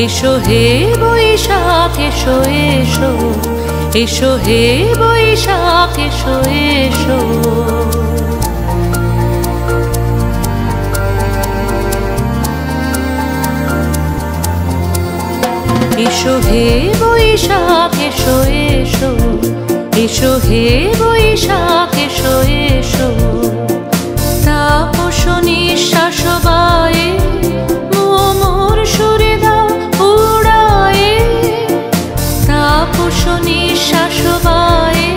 এসো হে বৈশাখ এসো এসো, এসো হে বৈশাখ এসো এসো। এসো হে বৈশাখ এসো এসো, এসো হে বৈশাখ এসো এসো। তাপস নিঃশ্বাস বায়ে মোর সুরে দাও উড়ায়ে, তাপস নিঃশ্বাস বায়ে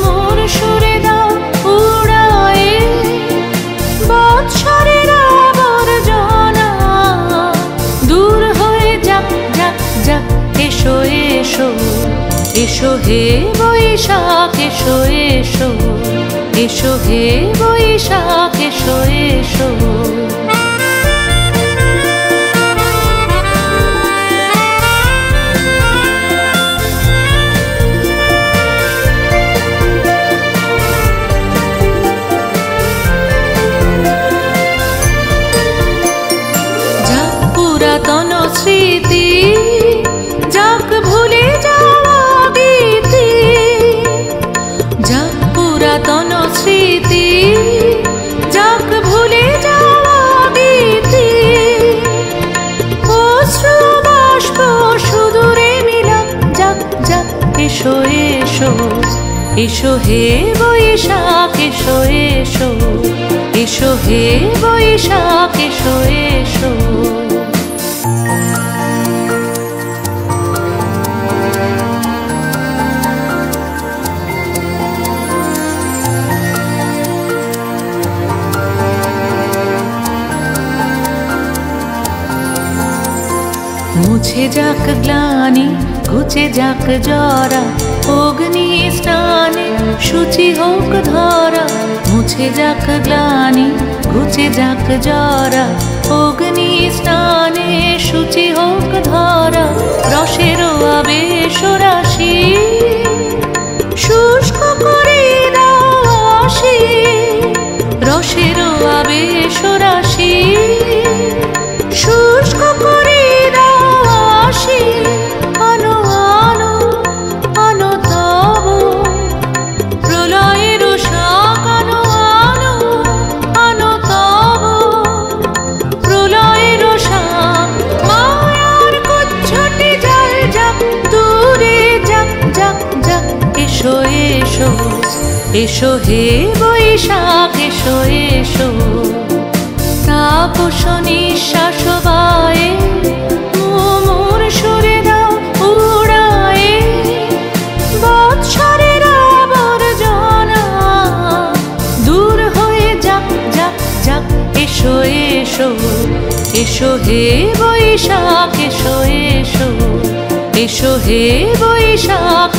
মোর সুরে দাও উড়ায়ে। বৎসরের আবর্জনা দূর হয়ে যাক যাক যাক। এসো এসো, এসো হে বৈশাখ এসো এসো, এসো হে বৈশাখ এসো এসো। যাক পুরাতন স্মৃতি, যাক ভুলে যাওয়া গীতি, যাক পুরাতন স্মৃতি, যাক ভুলে যাওয়া গীতি। অশ্রু বাষ্প সুদূরে মিলাক যাক যাক। এসো এসো, এসো হে বৈশাখ এসো এসো, এসো হে বৈশাখ এসো এসো। মুছে যাক গ্লানি, ঘুচে যাক জরা, অগ্নি স্নানে শুচি হোক ধরা। মুছে যাক গ্লানি, ঘুচে যাক জরা, অগ্নি স্নানে শুচি হোক ধরা। রসের আবেশ রাশি শুষ্ক করে দাও আসি, রসের আবেশ রাশি শুষ্ক করে দাও আসি। আনো আনো আনো তব প্রলয়ের শাক, আনো আনো আনো তব প্রলয়ের শাক। মায়ার কুচ্ছটে জল যাক দূরে যাক যাক যাক। এসো এসো, এসো হে বৈশাখ এসো এসো। তাপস নিঃশ্বাস বায়ে মোর সুরে দাও উড়ায়ে। বৎসরের আবর্জনা দূর হয়ে যাক যাক যাক। এসো এসো, এসো হে বৈশাখ এসো এসো, এসো হে বৈশাখ